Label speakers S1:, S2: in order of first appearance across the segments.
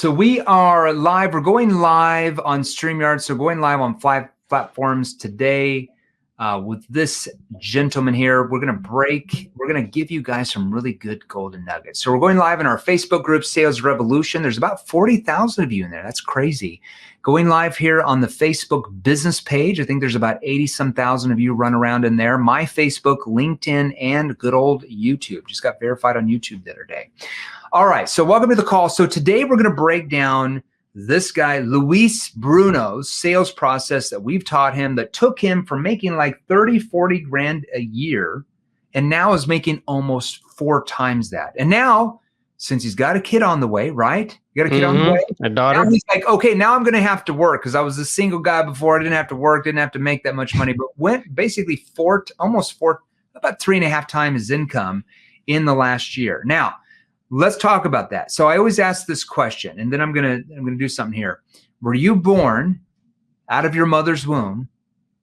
S1: So we are live. We're going live on StreamYard. So going live on 5 platforms today with this gentleman here. We're going to give you guys some really good golden nuggets. So we're going live in our Facebook group, Sales Revolution. There's about 40,000 of you in there. That's crazy. Going live here on the Facebook business page. I think there's about 80-some thousand of you run around in there. My Facebook, LinkedIn, and good old YouTube. Just got verified on YouTube the other day. All right, so welcome to the call. So today we're going to break down this guy, Luis Bruno's sales process that we've taught him that took him from making like 30, 40 grand a year and now is making almost 4 times that. And now, since he's got a kid on the way, right? You got a kid on the way?
S2: A daughter.
S1: Now he's like, okay, now I'm going to have to work because I was a single guy before. I didn't have to work, didn't have to make that much money, but went basically about 3.5 times his income in the last year. Now, let's talk about that. So I always ask this question, and then I'm gonna do something here. Were you born out of your mother's womb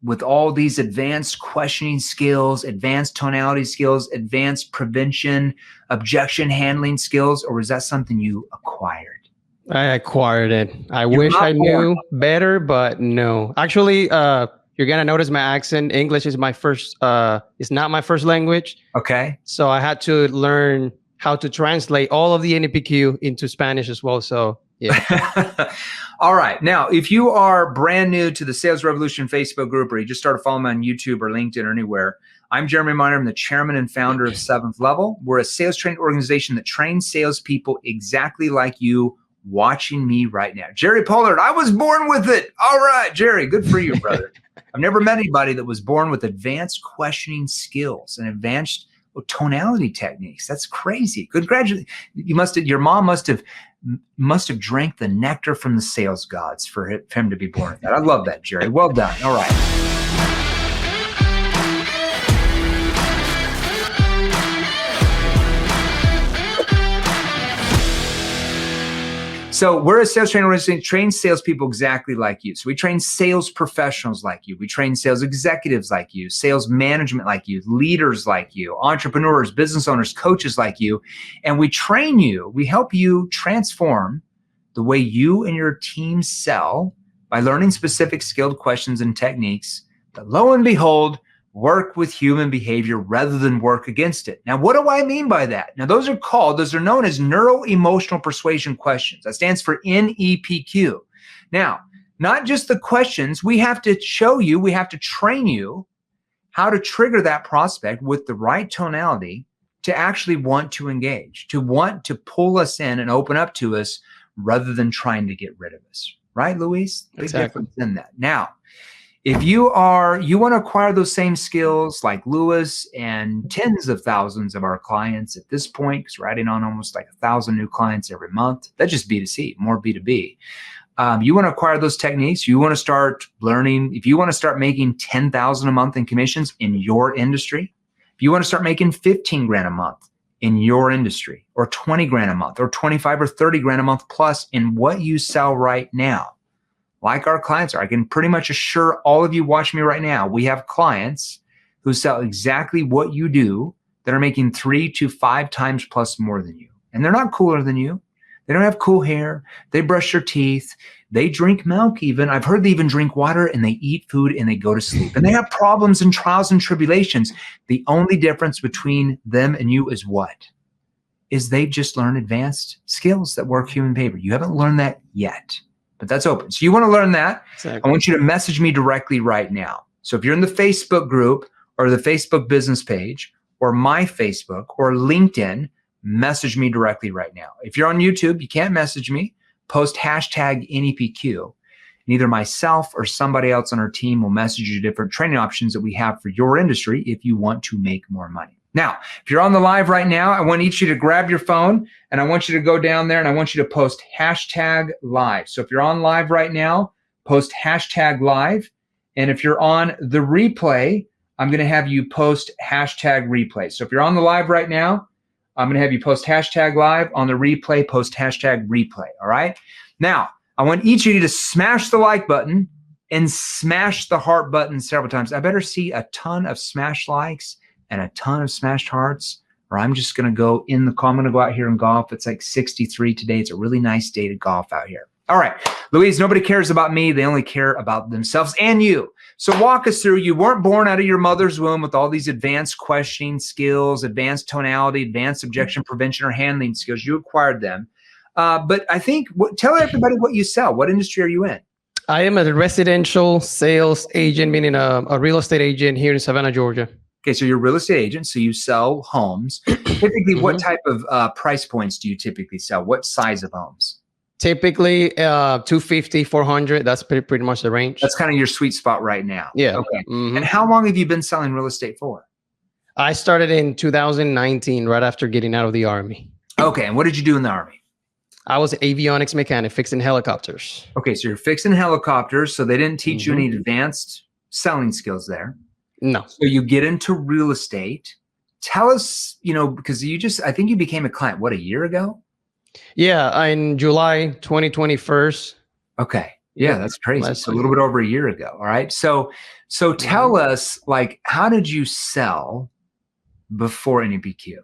S1: with all these advanced questioning skills, advanced tonality skills, advanced prevention, objection handling skills, or was that something you acquired?
S2: I acquired it. I wish I knew better, but no. Actually, you're gonna notice my accent. English is my first. It's not my first language.
S1: Okay.
S2: So I had to learn how to translate all of the NPQ into Spanish as well. So yeah.
S1: All right. Now, if you are brand new to the Sales Revolution Facebook group, or you just started following me on YouTube or LinkedIn or anywhere, I'm Jeremy Miner. I'm the chairman and founder of 7th Level. We're a sales training organization that trains salespeople exactly like you watching me right now. Jerry Pollard, I was born with it. All right, Jerry, good for you, brother. I've never met anybody that was born with advanced questioning skills and advanced tonality techniques. That's crazy. Congratulations. Your mom must have drank the nectar from the sales gods for him to be born with that. I love that, Jerry. Well done. All right. So we're a sales training organization, train salespeople exactly like you. So we train sales professionals like you. We train sales executives like you, sales management like you, leaders like you, entrepreneurs, business owners, coaches like you. And we train you, we help you transform the way you and your team sell by learning specific skilled questions and techniques that, lo and behold, work with human behavior rather than work against it. Now, what do I mean by that? Now, those are known as neuro-emotional persuasion questions. That stands for NEPQ. Now, not just the questions, we have to train you how to trigger that prospect with the right tonality to actually want to engage, to want to pull us in and open up to us rather than trying to get rid of us. Right, Luis? Big difference in that. Now, if you want to acquire those same skills like Lewis and tens of thousands of our clients at this point, because we're adding on almost like 1,000 new clients every month. That's just B2C, more B2B. You want to acquire those techniques. You want to start learning. If you want to start making 10,000 a month in commissions in your industry, if you want to start making 15 grand a month in your industry, or 20 grand a month, or 25 or 30 grand a month plus in what you sell right now, like our clients are. I can pretty much assure all of you watching me right now, we have clients who sell exactly what you do that are making 3 to 5 times plus more than you. And they're not cooler than you. They don't have cool hair. They brush their teeth. They drink milk even. I've heard they even drink water, and they eat food, and they go to sleep. And they have problems and trials and tribulations. The only difference between them and you is what? Is they've just learned advanced skills that work human behavior. You haven't learned that yet. But that's open. So you want to learn that? Exactly. I want you to message me directly right now. So if you're in the Facebook group or the Facebook business page or my Facebook or LinkedIn, message me directly right now. If you're on YouTube, you can't message me. Post hashtag NEPQ. And either myself or somebody else on our team will message you different training options that we have for your industry if you want to make more money. Now, if you're on the live right now, I want each of you to grab your phone and I want you to go down there and I want you to post hashtag live. So if you're on live right now, post hashtag live. And if you're on the replay, I'm going to have you post hashtag replay. So if you're on the live right now, I'm going to have you post hashtag live. On the replay, post hashtag replay. All right. Now, I want each of you to smash the like button and smash the heart button several times. I better see a ton of smash likes and a ton of smashed hearts or I'm just going to go I'm going to go out here and golf. It's like 63 today. It's a really nice day to golf out here. All right, Louise, nobody cares about me. They only care about themselves and you. So walk us through. You weren't born out of your mother's womb with all these advanced questioning skills, advanced tonality, advanced objection prevention or handling skills. You acquired them. But I think, tell everybody what you sell. What industry are you in?
S2: I am a residential sales agent, meaning a real estate agent here in Savannah, Georgia.
S1: Okay, so you're a real estate agent, so you sell homes. Typically, what type of price points do you typically sell? What size of homes?
S2: Typically, 250, 400. That's pretty much the range.
S1: That's kind of your sweet spot right now.
S2: Yeah.
S1: Okay. And how long have you been selling real estate for?
S2: I started in 2019, right after getting out of the Army.
S1: Okay, and what did you do in the Army?
S2: I was an avionics mechanic, fixing helicopters.
S1: Okay, so you're fixing helicopters, so they didn't teach you any advanced selling skills there.
S2: No.
S1: So you get into real estate. Tell us, because I think you became a client, what, a year ago?
S2: Yeah, in July 2021.
S1: Okay. Yeah, that's crazy. It's a little bit over a year ago. All right. So tell us, like, how did you sell before NEPQ?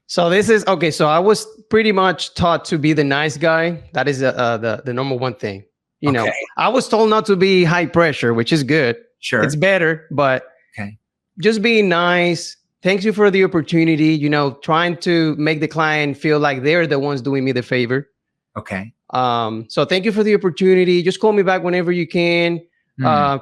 S2: So this is okay. So I was pretty much taught to be the nice guy. That is the number one thing. You know, I was told not to be high pressure, which is good.
S1: Sure.
S2: It's better, but just being nice. Thanks you for the opportunity, trying to make the client feel like they're the ones doing me the favor.
S1: Okay.
S2: So thank you for the opportunity. Just call me back whenever you can.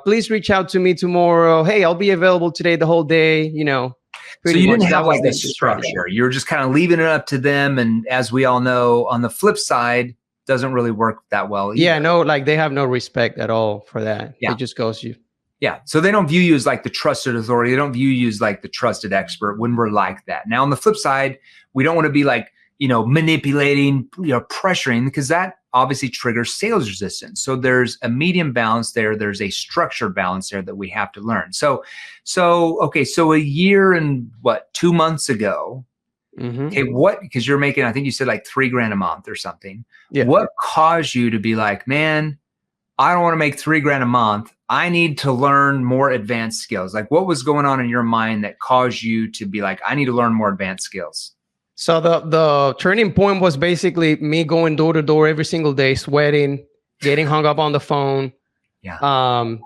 S2: Please reach out to me tomorrow. Hey, I'll be available today the whole day,
S1: So you didn't have like this structure. You were just kind of leaving it up to them. And as we all know, on the flip side, doesn't really work that well either.
S2: Yeah, no, like they have no respect at all for that.
S1: Yeah.
S2: It just goes you.
S1: Yeah. So they don't view you as like the trusted authority. They don't view you as like the trusted expert when we're like that. Now, on the flip side, we don't want to be like, manipulating, pressuring, because that obviously triggers sales resistance. So there's a medium balance there. There's a structured balance there that we have to learn. So a year and 2 months ago, okay, because you're making, I think you said like $3,000 a month or something. Yeah. What caused you to be like, man, I don't want to make $3,000 a month. I need to learn more advanced skills. Like, what was going on in your mind that caused you to be like, I need to learn more advanced skills?
S2: So the turning point was basically me going door to door every single day, sweating, getting hung up on the phone.
S1: Yeah.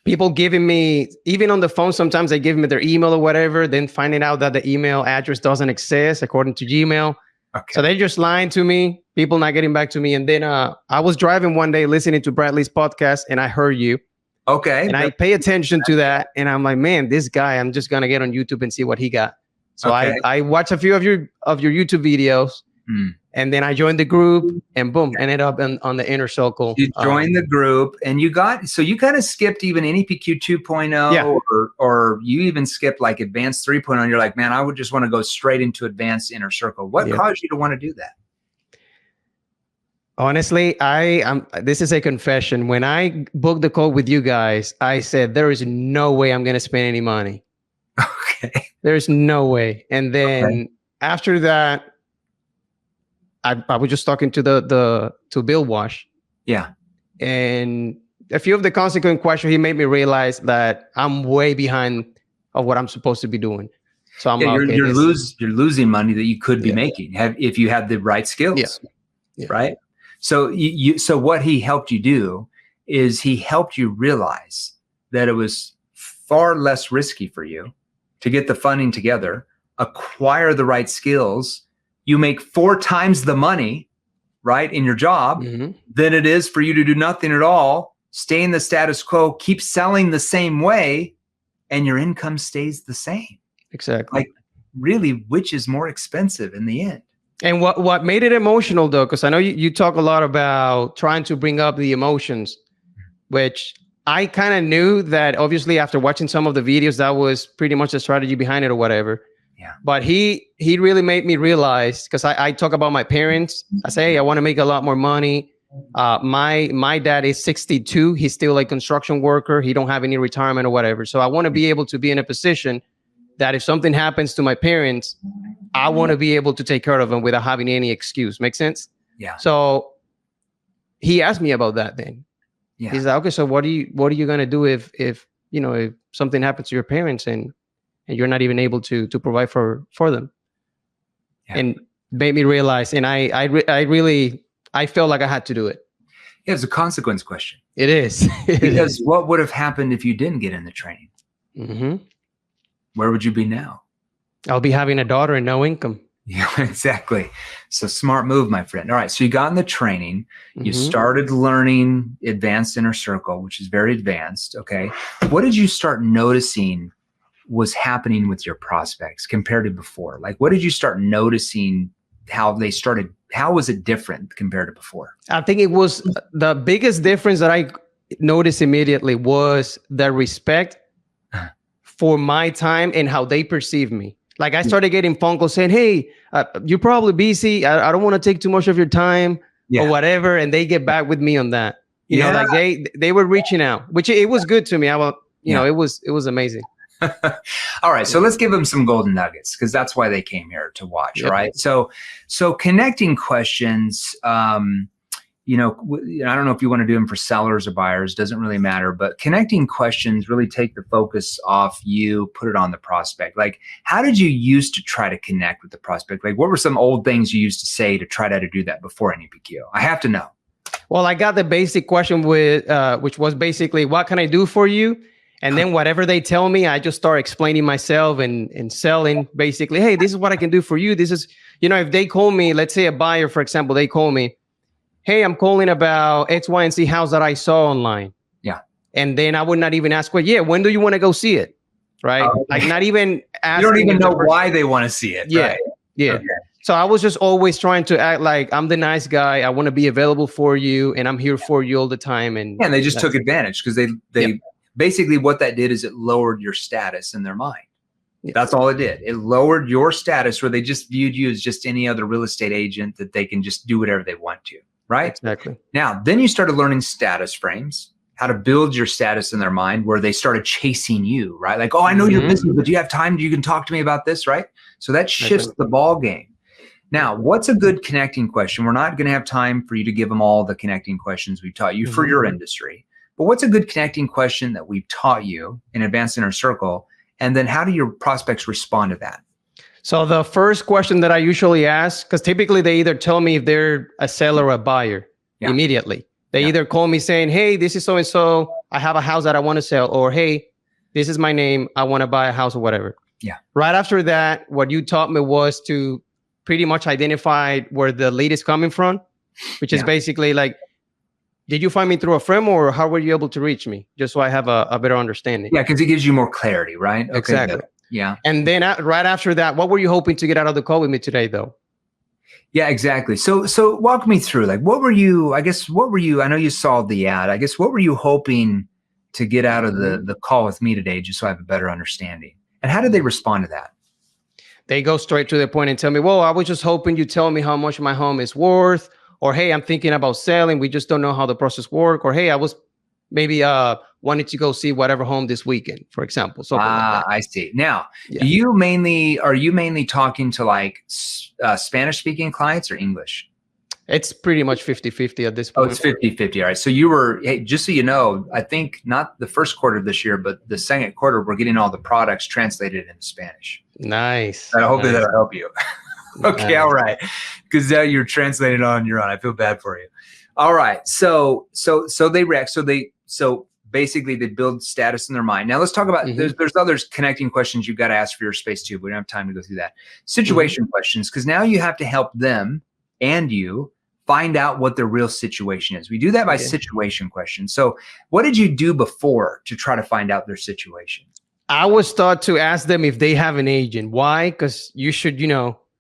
S2: People giving me, even on the phone, sometimes they give me their email or whatever, then finding out that the email address doesn't exist according to Gmail. Okay. So they're just lying to me, people not getting back to me. And then I was driving one day listening to Bradley's podcast and I heard you.
S1: Okay.
S2: And I pay attention to that. And I'm like, man, this guy, I'm just going to get on YouTube and see what he got. So I watched a few of your YouTube videos and then I joined the group and boom, ended up on the inner circle.
S1: You joined the group and you kind of skipped even NEPQ 2.0 or you even skipped like advanced 3.0. You're like, man, I would just want to go straight into advanced inner circle. What caused you to want to do that?
S2: Honestly, this is a confession. When I booked the call with you guys, I said, there is no way I'm going to spend any money.
S1: Okay.
S2: There's no way. And then after that, I was just talking to Bill Wash.
S1: Yeah.
S2: And a few of the consequent questions, he made me realize that I'm way behind of what I'm supposed to be doing. So
S1: you're losing money that you could be making if you had the right skills.
S2: Yeah.
S1: Right. So so what he helped you do is he helped you realize that it was far less risky for you to get the funding together, acquire the right skills. You make 4 times the money, right, in your job than it is for you to do nothing at all, stay in the status quo, keep selling the same way, and your income stays the same.
S2: Exactly.
S1: Like, really, which is more expensive in the end?
S2: And what made it emotional, though, because I know you talk a lot about trying to bring up the emotions, which I kind of knew that obviously after watching some of the videos, that was pretty much the strategy behind it or whatever.
S1: Yeah.
S2: But he really made me realize, because I talk about my parents. I say, hey, I want to make a lot more money. My dad is 62. He's still a construction worker. He don't have any retirement or whatever. So I want to be able to be in a position that if something happens to my parents, I want to be able to take care of them without having any excuse. Make sense?
S1: Yeah.
S2: So he asked me about that then. He's like, okay, so what are you going to do if something happens to your parents? And and you're not even able to provide for them.
S1: Yeah.
S2: And made me realize, and I felt like I had to do it.
S1: Yeah, it's a consequence question.
S2: It is.
S1: Because what would have happened if you didn't get in the training?
S2: Mm-hmm.
S1: Where would you be now?
S2: I'll be having a daughter and no income.
S1: Yeah, exactly. So smart move, my friend. All right. So you got in the training, you started learning advanced inner circle, which is very advanced. Okay. What did you start noticing was happening with your prospects compared to before? Like, what did you start noticing how was it different compared to before?
S2: I think it was the biggest difference that I noticed immediately was the respect for my time and how they perceive me. Like I started getting phone calls saying, hey, you're probably busy. I don't want to take too much of your time or whatever. And they get back with me on that. You know, like they were reaching out, which it was good to me. You know, it was amazing.
S1: All right. So let's give them some golden nuggets because that's why they came here to watch. All right. So connecting questions, you know, I don't know if you want to do them for sellers or buyers, doesn't really matter, but connecting questions really take the focus off you, put it on the prospect. Like, how did you used to try to connect with the prospect? Like, what were some old things you used to say to try to do that before any PQ? I have to know.
S2: Well, I got the basic question with, which was basically, what can I do for you? And then whatever they tell me, I just start explaining myself and selling basically, hey, this is what I can do for you. This is, you know, if they call me, let's say a buyer, for example, they call me, hey, I'm calling about X, Y, and Z house that I saw online. Yeah. And then I would not even ask, well, yeah, when do you want to go see it? Right. Like not even asking.
S1: You don't even know why they want to see it.
S2: Yeah.
S1: Right?
S2: Yeah. Okay. So I was just always trying to act like I'm the nice guy. I want to be available for you and I'm here for you all the time. And
S1: they just took advantage because they basically what that did is it lowered your status in their mind. Yeah. That's all it did. It lowered your status where they just viewed you as just any other real estate agent that they can just do whatever they want to. Right?
S2: Exactly.
S1: Now, then you started learning status frames, how to build your status in their mind where they started chasing you, right? Like, oh, I know you're busy, but do you have time? You can talk to me about this, right? So that shifts the ball game. Now, what's a good connecting question? We're not going to have time for you to give them all the connecting questions we've taught you for your industry. But what's a good connecting question that we've taught you in Advanced Inner Circle? And then how do your prospects respond to that?
S2: So the first question that I usually ask, because typically they either tell me if they're a seller or a buyer immediately. They either call me saying, hey, this is so-and-so. I have a house that I want to sell. Or, hey, this is my name. I want to buy a house or whatever. Yeah. Right after that, what you taught me was to pretty much identify where the lead is coming from, which is basically like, did you find me through a friend or how were you able to reach me? Just so I have a better understanding.
S1: Yeah, because it gives you more clarity, right? Okay,
S2: exactly.
S1: Good. Yeah.
S2: And then right after that, what were you hoping to get out of the call with me today, though?
S1: Yeah, exactly. So walk me through, like, what were you, I know you saw the ad. I guess, what were you hoping to get out of the call with me today, just so I have a better understanding? And how did they respond to that?
S2: They go straight to the point and tell me, well, I was just hoping you tell me how much my home is worth, or, hey, I'm thinking about selling. We just don't know how the process works. Or, hey, I was maybe wanted to go see whatever home this weekend, for example. Like
S1: I see. Now, are you mainly talking to like Spanish speaking clients or English?
S2: It's pretty much 50-50 at this point.
S1: Oh, it's 50-50. All right. So you were, hey, just so you know, I think not the first quarter of this year, but the second quarter, we're getting all the products translated into Spanish.
S2: Reach.
S1: I hope that'll help you. Okay. Nice. All right. Because now you're translating on your own. I feel bad for you. All right. So they react. So basically they build status in their mind. Now let's talk about, there's other connecting questions you've got to ask for your space too, but we don't have time to go through that. Situation questions, because now you have to help them and you find out what their real situation is. We do that by situation questions. So what did you do before to try to find out their situation?
S2: I was taught to ask them if they have an agent. Why? Because you should,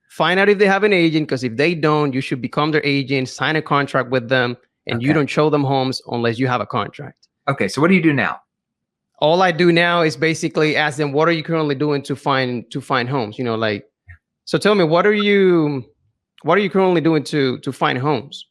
S2: find out if they have an agent, because if they don't, you should become their agent, sign a contract with them, and you don't show them homes unless you have a contract. Okay, so what do you do now? All I do now is basically ask them, what are you currently doing to find homes? So tell me, what are you currently doing to find homes?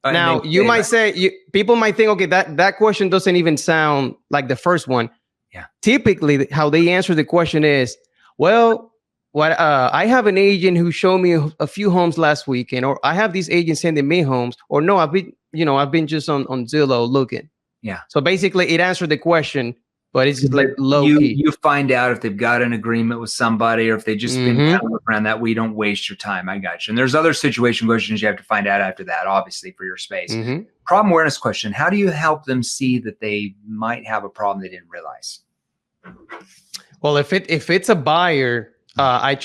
S2: Now, you might say, people might think, okay, that question doesn't even sound like the first one. Yeah. Typically, how they answer the question is, well, I have an agent who showed me a few homes last weekend, or I have these agents sending me homes, or no, I've been just on Zillow looking. Yeah. So basically, it answered the question but it's just like low
S1: you,
S2: key.
S1: you find out if they've got an agreement with somebody or if they've just been kind of looking around that way. Don't waste your time. I got you. And there's other situation questions you have to find out after that, obviously, for your space. Problem awareness question. How do you help them see that they might have a problem they didn't realize?
S2: Well, if it's a buyer, I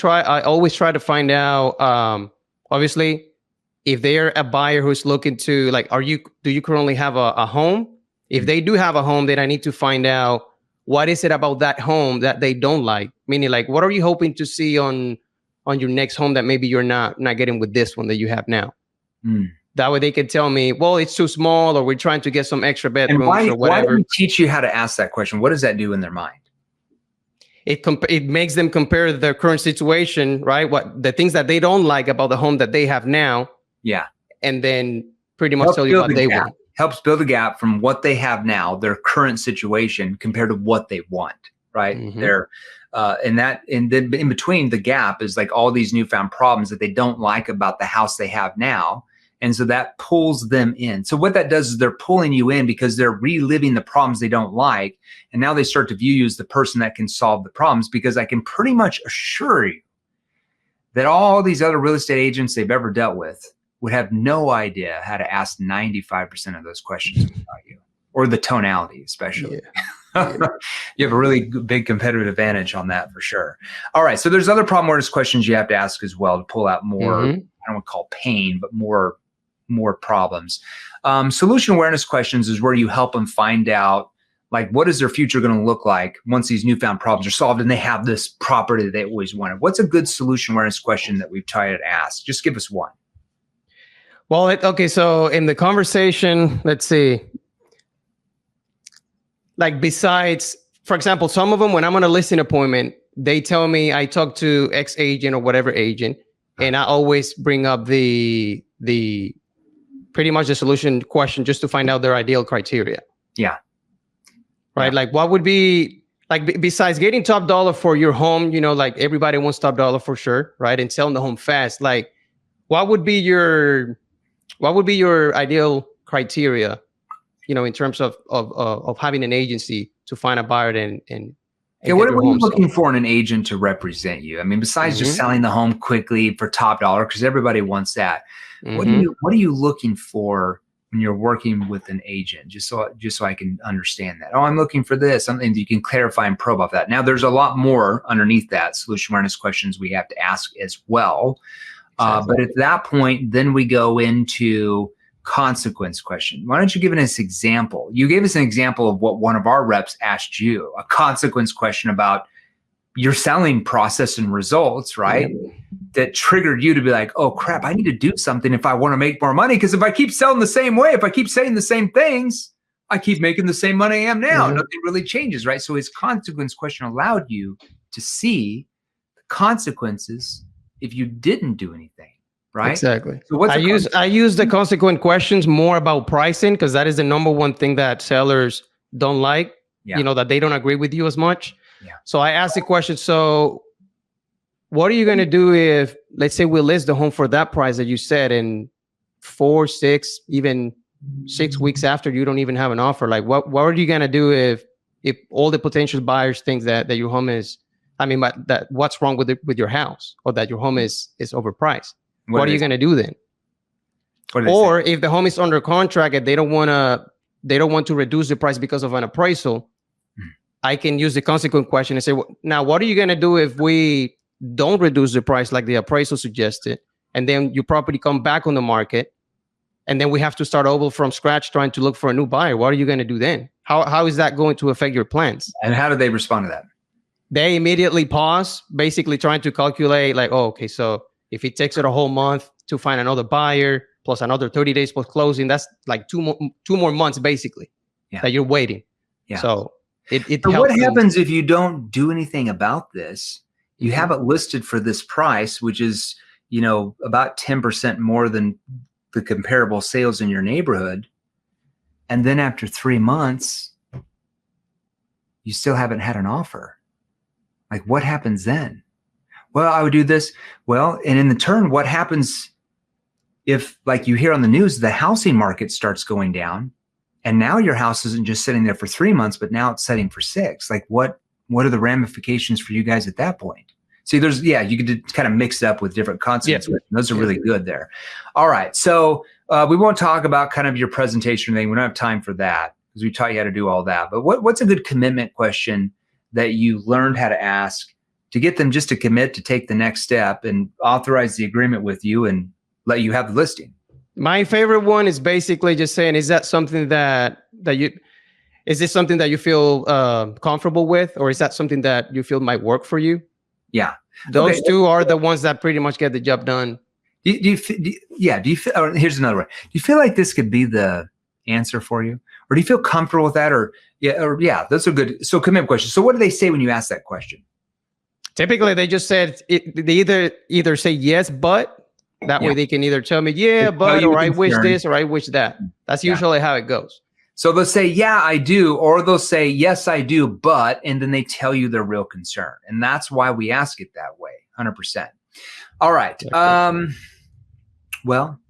S2: always try to find out, obviously, if they're a buyer who's looking to, like, do you currently have a home? If they do have a home, then I need to find out what is it about that home that they don't like? Meaning, like, what are you hoping to see on your next home that maybe you're not getting with this one that you have now? That way they can tell me, well, it's too small, or we're trying to get some extra bedrooms or whatever.
S1: Why do we teach you how to ask that question? What does that do in their mind?
S2: It makes them compare their current situation, right? What the things that they don't like about the home that they have now.
S1: Yeah.
S2: And then pretty much tell you what they want.
S1: Helps build a gap from what they have now, their current situation, compared to what they want, right? And then in between the gap is like all these newfound problems that they don't like about the house they have now. And so that pulls them in. So what that does is they're pulling you in because they're reliving the problems they don't like. And now they start to view you as the person that can solve the problems, because I can pretty much assure you that all these other real estate agents they've ever dealt with would have no idea how to ask 95% of those questions about you, or the tonality, especially. You have a really big competitive advantage on that for sure. All right. So there's other problem awareness questions you have to ask as well to pull out more, I don't want to call pain, but more problems. Solution awareness questions is where you help them find out, like, what is their future going to look like once these newfound problems are solved and they have this property that they always wanted. What's a good solution awareness question that we've tried to ask? Just give us one.
S2: Well, okay. So in the conversation, let's see, like, besides, for example, some of them, when I'm on a listing appointment, they tell me I talk to X agent or whatever agent, and I always bring up the pretty much the solution question just to find out their ideal criteria.
S1: Yeah.
S2: Right. Like, what would be, like, besides getting top dollar for your home, you know, like everybody wants top dollar for sure. Right. And selling the home fast. Like, what would be your ideal criteria, you know, in terms of having an agency to find a buyer and
S1: what are you looking for in an agent to represent you? I mean, besides just selling the home quickly for top dollar, because everybody wants that. What are you looking for when you're working with an agent? Just so I can understand that. Oh, I'm looking for this, something that you can clarify and probe off that. Now, there's a lot more underneath that solution awareness questions we have to ask as well. But at that point, then we go into consequence question. Why don't you give us an example? You gave us an example of what one of our reps asked you, a consequence question about your selling process and results, right? That triggered you to be like, oh crap, I need to do something if I want to make more money. Because if I keep selling the same way, if I keep saying the same things, I keep making the same money I am now. Nothing really changes, right? So his consequence question allowed you to see the consequences if you didn't do anything, right?
S2: Exactly. So I use the consequent questions more about pricing, because that is the number one thing that sellers don't like, you know, that they don't agree with you as much. So I ask the question, so what are you going to do if, let's say, we list the home for that price that you said, and 4, 6, even 6 weeks after, you don't even have an offer? Like, what are you going to do if all the potential buyers think that your home is, I mean, that what's wrong with your house, or that your home is overpriced? What are you going to do then? Or if the home is under contract and they don't want to reduce the price because of an appraisal, I can use the consequent question and say, well, now, what are you going to do if we don't reduce the price like the appraisal suggested, and then your property come back on the market, and then we have to start over from scratch trying to look for a new buyer? What are you going to do then? How is that going to affect your plans?
S1: And how do they respond to that?
S2: They immediately pause, basically trying to calculate, like, oh, okay, so if it takes it a whole month to find another buyer, plus another 30 days post closing, that's like two more months basically that you're waiting. So
S1: so what happens if you don't do anything about this? You have it listed for this price, which is, you know, about 10% more than the comparable sales in your neighborhood. And then after 3 months, you still haven't had an offer. Like, what happens then? Well, I would do this. Well, and in the turn, what happens if, like you hear on the news, the housing market starts going down And now your house isn't just sitting there for 3 months, but now it's setting for 6. Like what are the ramifications for you guys at that point? See, you could kind of mix it up with different consequences. Yeah. Those are really good there. All right. So we won't talk about kind of your presentation thing. We don't have time for that because we taught you how to do all that. But what's a good commitment question that you learned how to ask to get them just to commit to take the next step and authorize the agreement with you and let you have the listing?
S2: My favorite one is basically just saying, is that something is this something that you feel comfortable with, or is that something that you feel might work for you?
S1: Yeah.
S2: Those two are the ones that pretty much get the job done.
S1: Do you feel, or here's another way. Do you feel like this could be the answer for you? Or do you feel comfortable with that? That's a good, so commitment question. So what do they say when you ask that question?
S2: Typically they just said, they either say yes, but that way they can either tell me, but, or I wish this, or I wish that. That's usually how it goes. So
S1: they'll say, yeah, I do, or they'll say, yes, I do, but, and then they tell you their real concern. And that's why we ask it that way, 100%. All right. Well,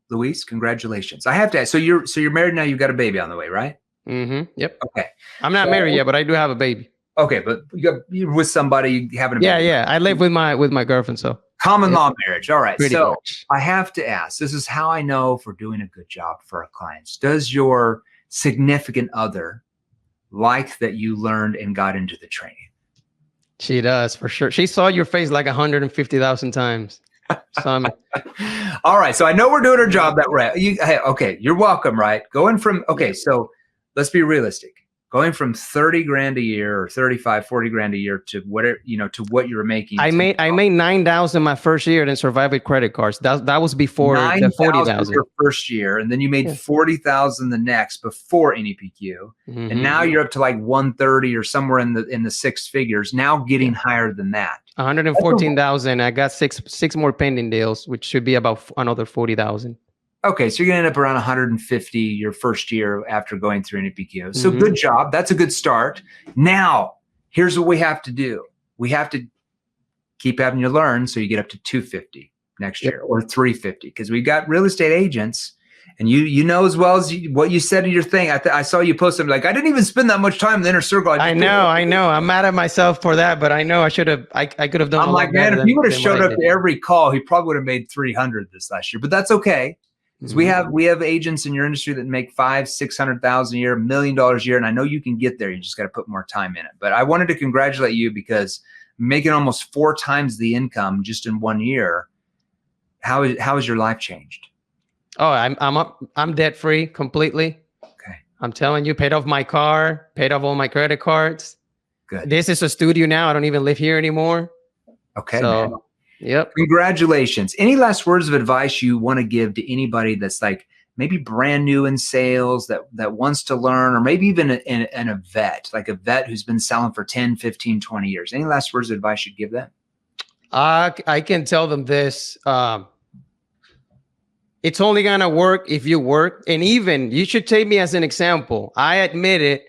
S1: Luis, congratulations. I have to ask, so you're married now, you've got a baby on the way, right?
S2: Mm-hmm. Yep.
S1: Okay.
S2: I'm not married yet, but I do have a baby.
S1: Okay, but you're with somebody having a baby.
S2: Yeah. I live with my girlfriend, so.
S1: Common law marriage. All right.
S2: Pretty much.
S1: I have to ask, this is how I know if we're doing a good job for our clients. Does your significant other like that you learned and got into the training?
S2: She does, for sure. She saw your face like 150,000 times. So
S1: all right. So I know we're doing our job that way. Okay. You're welcome, right? So let's be realistic. Going from 30 grand a year or 35, 40 grand a year to whatever, to what you were making.
S2: I made 9,000 my first year and survived with credit cards. That was before the 40,000
S1: your first year. And then you made 40,000 the next before NEPQ. Mm-hmm. And now you're up to like 130 or somewhere in the 6 figures, now getting higher than that.
S2: 114,000. I got six more pending deals, which should be about another 40,000.
S1: Okay, so you're going to end up around 150 your first year after going through NEPQ. So good job. That's a good start. Now, here's what we have to do. We have to keep having you learn so you get up to 250 next year or 350 because we've got real estate agents. And you know as well as what you said in your thing. I saw you post something like, I didn't even spend that much time in the inner circle. I know.
S2: I'm mad at myself for that, but I know I should have. I could have done.
S1: I'm like, man, if he would have showed up to every call, he probably would have made 300 this last year. But that's okay. Because we have agents in your industry that make $500,000-600,000 a year, $1 million a year, and I know you can get there. You just got to put more time in it. But I wanted to congratulate you because making almost 4 times the income just in 1 year. How has your life changed?
S2: Oh, I'm debt free completely.
S1: Okay,
S2: I'm telling you, paid off my car, paid off all my credit cards.
S1: Good.
S2: This is a studio now. I don't even live here anymore.
S1: Okay,
S2: so,
S1: man.
S2: Yep.
S1: Congratulations. Any last words of advice you want to give to anybody that's like maybe brand new in sales that wants to learn, or maybe even a vet, like a vet who's been selling for 10, 15, 20 years? Any last words of advice you'd give them?
S2: I can tell them this. It's only going to work if you work. And even you should take me as an example. I admit it.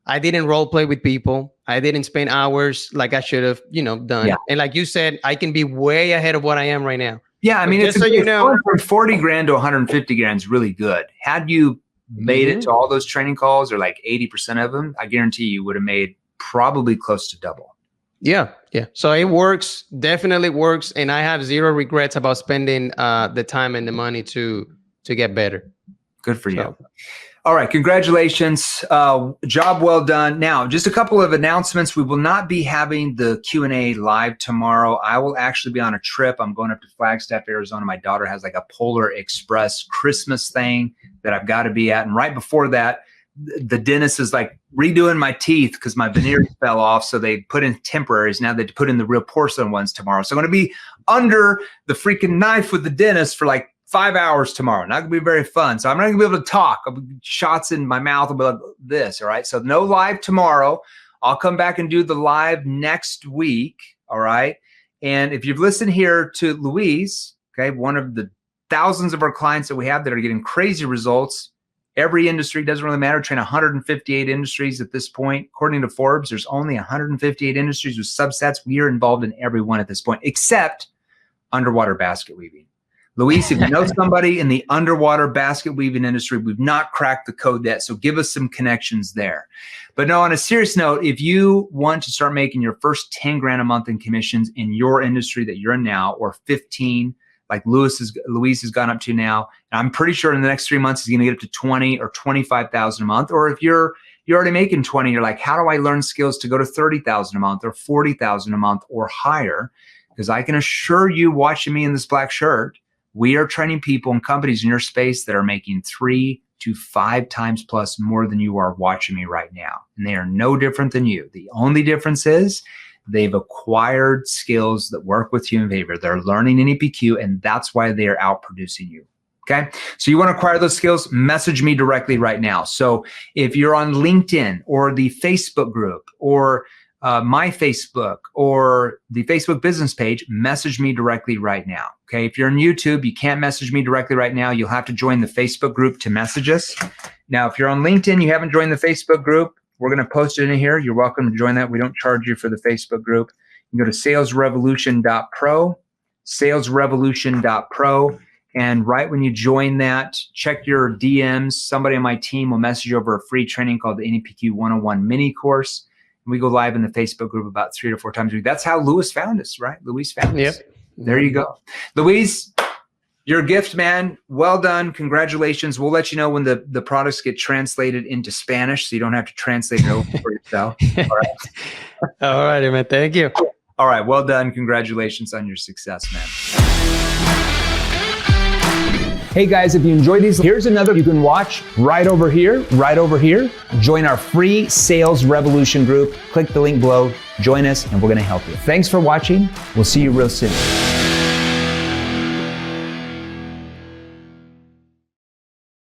S2: I didn't role play with people. I didn't spend hours like I should have, done. Yeah. And like you said, I can be way ahead of what I am right now.
S1: Yeah, I mean,
S2: just so you know,
S1: from 40 grand to 150 grand is really good. Had you made it to all those training calls, or like 80% of them, I guarantee you would have made probably close to double.
S2: Yeah. So it works, definitely works, and I have zero regrets about spending the time and the money to get better.
S1: Good for you. All right, congratulations. Job well done. Now, just a couple of announcements. We will not be having the Q&A live tomorrow. I will actually be on a trip. I'm going up to Flagstaff, Arizona. My daughter has like a Polar Express Christmas thing that I've got to be at. And right before that, the dentist is like redoing my teeth because my veneers fell off. So they put in temporaries. Now they put in the real porcelain ones tomorrow. So I'm going to be under the freaking knife with the dentist for like 5 hours tomorrow. Not gonna be very fun. So I'm not gonna be able to talk. I'll be shots in my mouth about this. All right. So no live tomorrow. I'll come back and do the live next week. All right. And if you've listened here to Luis, okay, one of the thousands of our clients that we have that are getting crazy results, every industry, doesn't really matter. Train 158 industries at this point. According to Forbes, there's only 158 industries with subsets. We are involved in every one at this point, except underwater basket weaving. Luis, if you know somebody in the underwater basket weaving industry, we've not cracked the code yet. So give us some connections there. But no, on a serious note, if you want to start making your first 10 grand a month in commissions in your industry that you're in now, or 15, like Luis has gone up to now, and I'm pretty sure in the next 3 months, he's going to get up to 20 or 25,000 a month. Or if you're already making 20, you're like, how do I learn skills to go to 30,000 a month or 40,000 a month or higher? Because I can assure you, watching me in this black shirt, we are training people and companies in your space that are making 3 to 5 times plus more than you are watching me right now. And they are no different than you. The only difference is they've acquired skills that work with human behavior. They're learning in EPQ, and that's why they are outproducing you. Okay. So you want to acquire those skills, message me directly right now. So if you're on LinkedIn or the Facebook group or my Facebook or the Facebook business page, message me directly right now. Okay. If you're on YouTube, you can't message me directly right now. You'll have to join the Facebook group to message us. Now, if you're on LinkedIn, you haven't joined the Facebook group, we're going to post it in here. You're welcome to join that. We don't charge you for the Facebook group. You can go to salesrevolution.pro, salesrevolution.pro. And right when you join that, check your DMs. Somebody on my team will message you over a free training called the NEPQ 101 mini course. We go live in the Facebook group about 3 to 4 times a week. That's how Luis found us, right? Luis found us.
S2: Yep.
S1: There you go. Luis, your gift, man. Well done. Congratulations. We'll let you know when the products get translated into Spanish, so you don't have to translate it over for yourself. All right.
S2: All right, man. Thank you.
S1: All right. Well done. Congratulations on your success, man. Hey guys, if you enjoyed these, here's another you can watch right over here, right over here. Join our free Sales Revolution group. Click the link below, join us, and we're gonna help you. Thanks for watching. We'll see you real soon.